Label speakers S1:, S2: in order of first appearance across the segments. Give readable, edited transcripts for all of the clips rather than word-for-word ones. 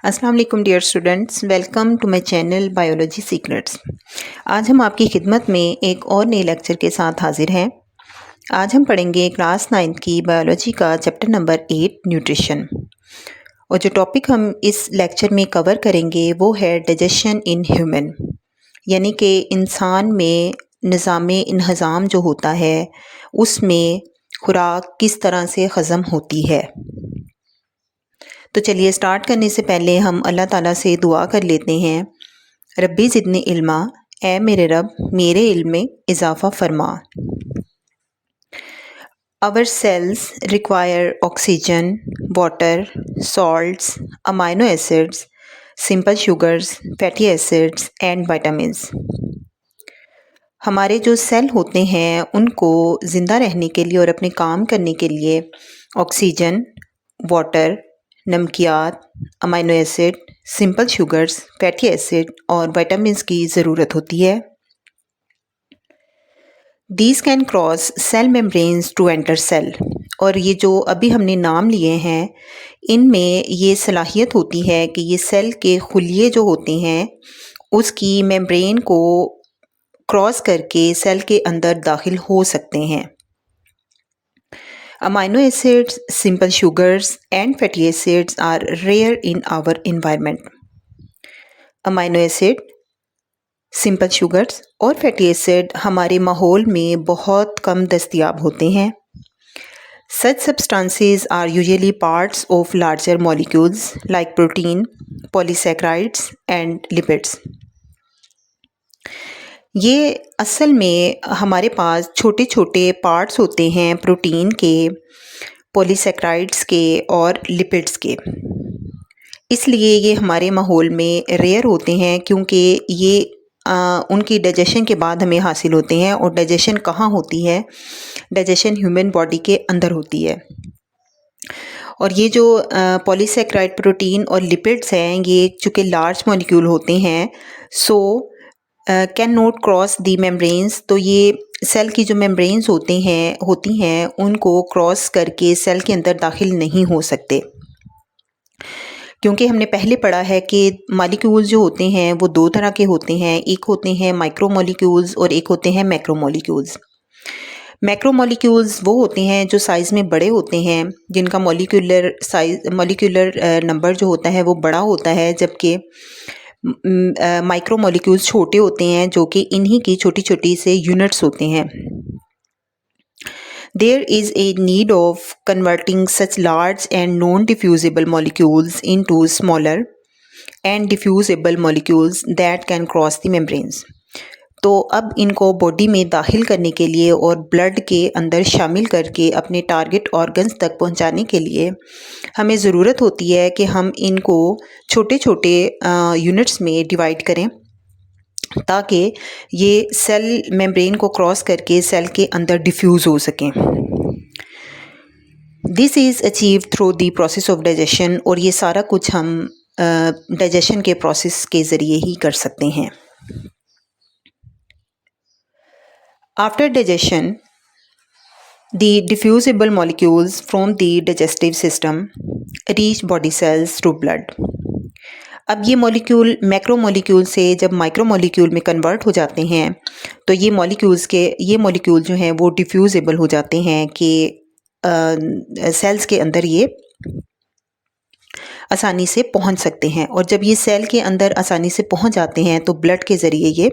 S1: अस्सलाम वालेकुम dear students, welcome to my channel biology secrets. आज हम आपकी खिदमत में एक और नए लेक्चर के साथ हाजिर हैं। आज हम पढ़ेंगे क्लास 9 की बायोलॉजी का चैप्टर नंबर 8 न्यूट्रिशन। और जो टॉपिक हम इस लेक्चर में कवर करेंगे वो है डाइजेशन इन ह्यूमन, यानी कि इंसान में निज़ाम इंहज़ाम जो होता है उसमें खुराक किस तरह से हज़म होती है। तो चलिए स्टार्ट करने से पहले हम अल्लाह ताला से दुआ कर लेते हैं। रब्बी ज़िदनी इल्मा, ए मेरे रब मेरे इल्म में इजाफ़ा फरमा। Our cells require oxygen, water, salts, amino acids, simple sugars, fatty acids and vitamins. हमारे जो सेल होते हैं उनको ज़िंदा रहने के लिए और अपने काम करने के लिए ऑक्सीजन, वाटर, नमकियात, amino acid, simple sugars, fatty acid और विटामिन्स की ज़रूरत होती है। These can cross cell membranes to enter cell. और ये जो अभी हमने नाम लिए हैं इनमें ये सलाहियत होती है कि ये सेल के खुलिये जो होते हैं उसकी मेम्ब्रेन को क्रॉस करके सेल के अंदर दाखिल हो सकते हैं। Amino acids, simple sugars and fatty acids are rare in our environment. Amino acid, simple sugars और फैटी एसिड हमारे माहौल में बहुत कम दस्तयाब होते हैं। Such substances are usually parts of larger molecules like protein, polysaccharides and lipids. ये असल में हमारे पास छोटे छोटे पार्ट्स होते हैं प्रोटीन के, पॉलीसैकेराइड्स के और लिपिड्स के। इसलिए ये हमारे माहौल में रेयर होते हैं क्योंकि ये उनकी डाइजेशन के बाद हमें हासिल होते हैं। और डाइजेशन कहाँ होती है? डाइजेशन ह्यूमन बॉडी के अंदर होती है। और ये जो पॉलीसैकेराइड, प्रोटीन और लिपिड्स हैं ये चूँकि लार्ज मॉलिक्यूल होते हैं can not cross the membranes. तो ये सेल की जो मेम्ब्रेन्स होती हैं उनको क्रॉस करके सेल के अंदर दाखिल नहीं हो सकते, क्योंकि हमने पहले पढ़ा है कि मॉलिक्यूल्स जो होते हैं वो दो तरह के होते हैं। एक होते हैं माइक्रो मॉलिक्यूल्स और एक होते हैं मैक्रो मॉलिक्यूल्स। मैक्रो मॉलिक्यूल्स वो होते हैं जो साइज़ में बड़े होते हैं, जिनका मॉलिक्यूलर नंबर जो होता है वो बड़ा होता है, जबकि माइक्रो मॉलिक्यूल्स छोटे होते हैं जो कि इन्हीं की छोटी छोटी से यूनिट्स होते हैं। There is a need of converting such large and non-diffusible molecules into smaller and diffusible molecules that can cross the membranes. तो अब इनको बॉडी में दाखिल करने के लिए और ब्लड के अंदर शामिल करके अपने टारगेट ऑर्गन्स तक पहुंचाने के लिए हमें ज़रूरत होती है कि हम इनको छोटे छोटे यूनिट्स में डिवाइड करें ताकि ये सेल मेम्ब्रेन को क्रॉस करके सेल के अंदर डिफ्यूज़ हो सकें। This is achieve through the process of digestion. और ये सारा कुछ हम डाइजेशन के प्रोसेस के ज़रिए ही कर सकते हैं। After digestion, the diffusible molecules from the digestive system reach body cells through blood. अब ये मॉलिक्यूल मैक्रो मॉलिक्यूल से जब माइक्रो मॉलिक्यूल में कन्वर्ट हो जाते हैं तो ये मॉलिक्यूल जो हैं वो डिफ्यूजिबल हो जाते हैं कि सेल्स के अंदर ये आसानी से पहुंच सकते हैं। और जब ये सेल के अंदर आसानी से पहुंच जाते हैं तो ब्लड के ज़रिए ये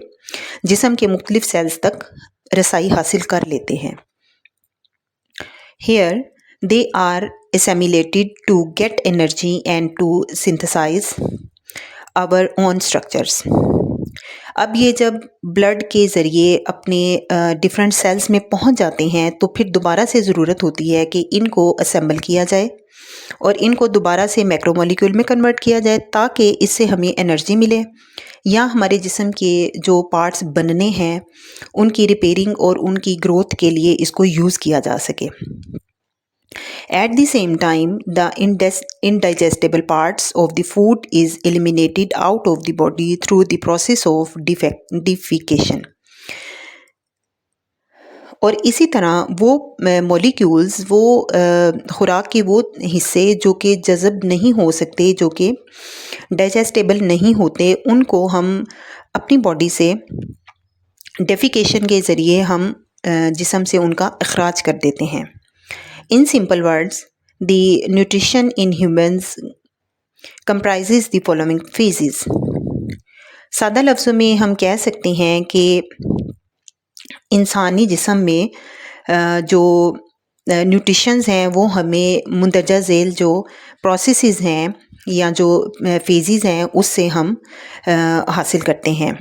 S1: जिस्म के मुख्तलिफ सेल्स तक रसाई हासिल कर लेते हैं। Here they are assimilated to get energy and to synthesize our own structures. अब ये जब ब्लड के ज़रिए अपने डिफरेंट सेल्स में पहुंच जाते हैं तो फिर दोबारा से ज़रूरत होती है कि इनको असेंबल किया जाए और इनको दोबारा से मैक्रोमोलिक्यूल में कन्वर्ट किया जाए ताकि इससे हमें एनर्जी मिले या हमारे जिस्म के जो पार्ट्स बनने हैं उनकी रिपेयरिंग और उनकी ग्रोथ के लिए इसको यूज़ किया जा सके। At the same time, the indigestible parts of the food is eliminated out of the body through the process of defecation. और इसी तरह वो मॉलिक्यूल्स, वो खुराक के वो हिस्से जो कि जज़ब नहीं हो सकते, जो कि डाइजेस्टेबल नहीं होते, उनको हम अपनी बॉडी से डेफिकेशन के ज़रिए हम जिस्म से उनका अखराज कर देते हैं। In simple words, the nutrition in humans comprises the following phases. सादा लफ्ज़ों में हम कह सकते हैं कि इंसानी जिस्म में जो न्यूट्रिशंस हैं वो हमें मुंदरजा झेल जो प्रोसेसेस हैं या जो फेजेस हैं उससे हम हासिल करते हैं।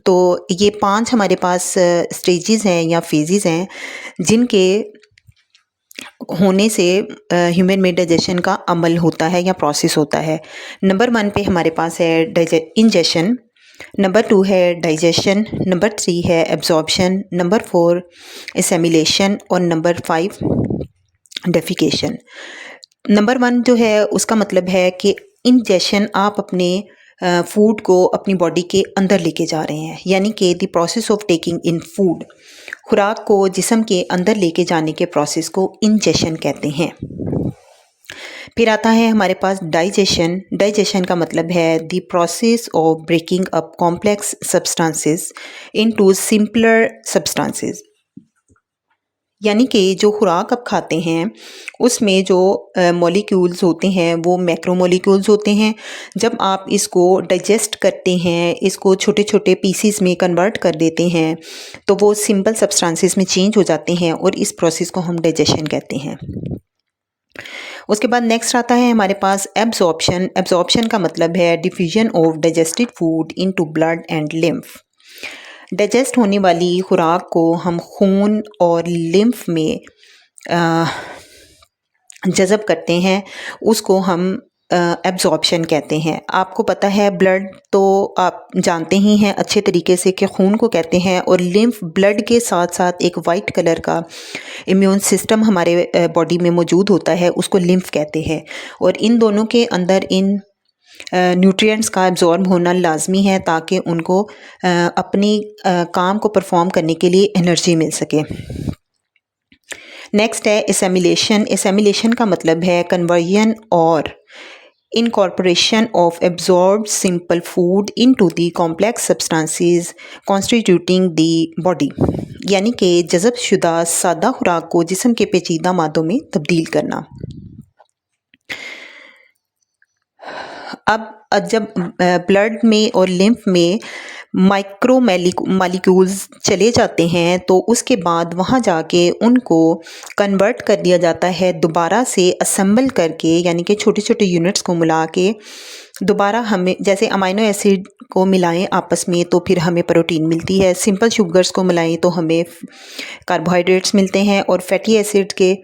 S1: तो ये 5 हमारे पास स्टेजेस हैं या फेजेस हैं जिनके होने से ह्यूमन में डाइजेशन का अमल होता है या प्रोसेस होता है। नंबर 1 पे हमारे पास है इंजेशन, नंबर 2 है डाइजेशन, नंबर 3 है एब्जॉर्प्शन, नंबर 4 एसिमिलेशन और नंबर 5 डेफिकेशन। नंबर 1 जो है उसका मतलब है कि इंजेशन, आप अपने फूड को अपनी बॉडी के अंदर लेके जा रहे हैं, यानी कि the process of taking in food, खुराक को जिस्म के अंदर लेके जाने के प्रोसेस को इंजेशन कहते हैं। फिर आता है हमारे पास डाइजेशन। डाइजेशन का मतलब है the process of breaking up complex substances into simpler substances, यानी कि जो खुराक आप खाते हैं उसमें जो मॉलिक्यूल्स होते हैं वो मैक्रो मॉलिक्यूल्स होते हैं। जब आप इसको डाइजेस्ट करते हैं, इसको छोटे छोटे पीसीस में कन्वर्ट कर देते हैं, तो वो सिंपल सब्सटेंसेस में चेंज हो जाते हैं और इस प्रोसेस को हम डाइजेशन कहते हैं। उसके बाद नेक्स्ट आता है हमारे पास एब्जॉर्प्शन। एब्जॉर्प्शन का मतलब है diffusion of digested food into blood and lymph. Digest होने वाली खुराक को हम खून और लिम्फ में जज़ब करते हैं, उसको हम एब्जॉर्प्शन कहते हैं। आपको पता है बब्लड तो आप जानते ही हैं अच्छे तरीके से कि खून को कहते हैं, और लिम्फ ब्लड के साथ साथ एक वाइट कलर का इम्यून सिस्टम हमारे बॉडी में मौजूद होता है, उसको लिम्फ कहते हैं। और इन दोनों के अंदर इन न्यूट्रिएंट्स का एब्जॉर्ब होना लाजमी है ताकि उनको अपनी काम को परफॉर्म करने के लिए एनर्जी मिल सके। नेक्स्ट है एसिमिलेशन। एसिमिलेशन का मतलब है कन्वर्जन और incorporation of absorbed simple food into the complex substances constituting the body, यानी कि जज़ब शुदा सादा खुराक को जिस्म के पेचीदा मादों में तब्दील करना। अब जब ब्लड में और लिम्फ में माइक्रो मॉलिक्यूल्स चले जाते हैं तो उसके बाद वहाँ जाके उनको कन्वर्ट कर दिया जाता है दोबारा से असेंबल करके, यानी कि छोटे छोटे यूनिट्स को मिला के दोबारा हमें, जैसे अमाइनो एसिड को मिलाएं आपस में तो फिर हमें प्रोटीन मिलती है, सिंपल शुगर्स को मिलाएं तो हमें कार्बोहाइड्रेट्स मिलते हैं, और फैटी एसिड के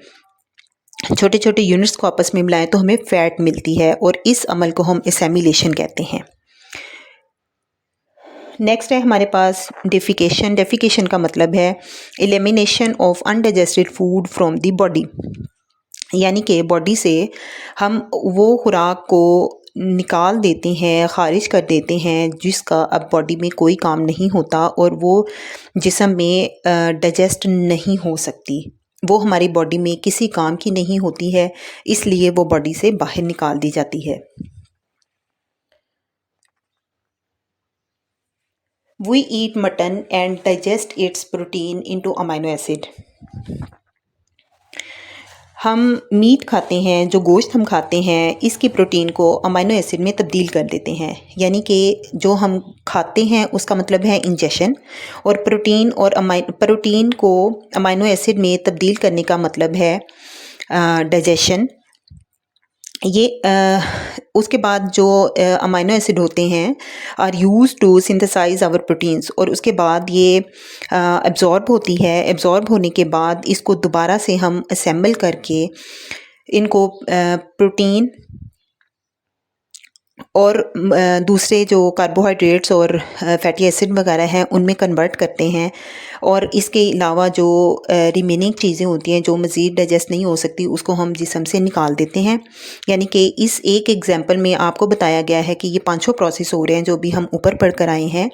S1: छोटे छोटे यूनिट्स को आपस में मिलाएं तो हमें फैट मिलती है, और इस अमल को हम एसिमिलेशन कहते हैं। नेक्स्ट है हमारे पास डेफिकेशन। डेफिकेशन का मतलब है elimination of undigested food from the body, यानी कि बॉडी से हम वो खुराक को निकाल देते हैं, ख़ारिज कर देते हैं जिसका अब बॉडी में कोई काम नहीं होता और वो जिस्म में डाइजेस्ट नहीं हो सकती, वो हमारी बॉडी में किसी काम की नहीं होती है, इसलिए वो बॉडी से बाहर निकाल दी जाती है। We eat mutton and digest its protein into amino acid. हम मीट खाते हैं, जो गोश्त हम खाते हैं इसकी प्रोटीन को अमाइनो एसिड में तब्दील कर देते हैं, यानी कि जो हम खाते हैं उसका मतलब है इंजेशन, और प्रोटीन को अमाइनो एसिड में तब्दील करने का मतलब है डाइजेशन। ये उसके बाद जो अमाइनो एसिड होते हैं are use to synthesize our proteins, और उसके बाद ये एब्जॉर्ब होती है। एब्जॉर्ब होने के बाद इसको दोबारा से हम असेंबल करके इनको प्रोटीन और दूसरे जो कार्बोहाइड्रेट्स और फैटी एसिड वगैरह हैं उनमें कन्वर्ट करते हैं। और इसके अलावा जो रिमेनिंग चीज़ें होती हैं जो मज़ीद डाइजेस्ट नहीं हो सकती उसको हम जिस्म से निकाल देते हैं। यानी कि इस एक एग्जांपल में आपको बताया गया है कि ये पांचों प्रोसेस हो रहे हैं जो भी हम ऊपर पढ़ कर आए हैं,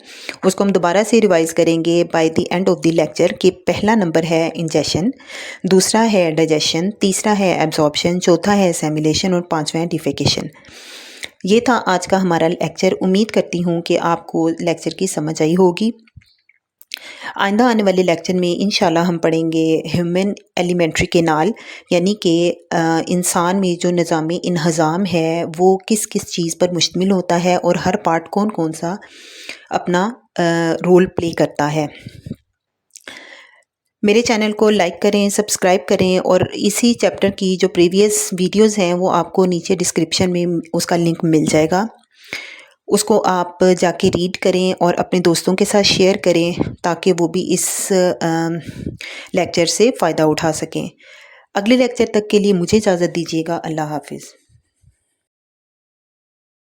S1: उसको हम दोबारा से रिवाइज़ करेंगे by the end of the lecture. कि पहला नंबर है इंजेशन, दूसरा है डाइजेशन, तीसरा है एब्जॉर्प्शन, चौथा है एसिमिलेशन और पाँचवां है डिफेकेशन। ये था आज का हमारा लेक्चर। उम्मीद करती हूँ कि आपको लेक्चर की समझ आई होगी। आइंदा आने वाले लेक्चर में इंशाल्लाह हम पढ़ेंगे ह्यूमन एलिमेंट्री कैनाल, यानी कि इंसान में जो निज़ाम इन्हज़ाम है वो किस किस चीज़ पर मुश्तमिल होता है और हर पार्ट कौन कौन सा अपना रोल प्ले करता है। मेरे चैनल को लाइक करें, सब्सक्राइब करें और इसी चैप्टर की जो प्रीवियस वीडियोस हैं वो आपको नीचे डिस्क्रिप्शन में उसका लिंक मिल जाएगा। उसको आप जाके रीड करें और अपने दोस्तों के साथ शेयर करें ताकि वो भी इस लेक्चर से फ़ायदा उठा सकें। अगले लेक्चर तक के लिए मुझे इजाज़त दीजिएगा। अल्लाह हाफ़िज़।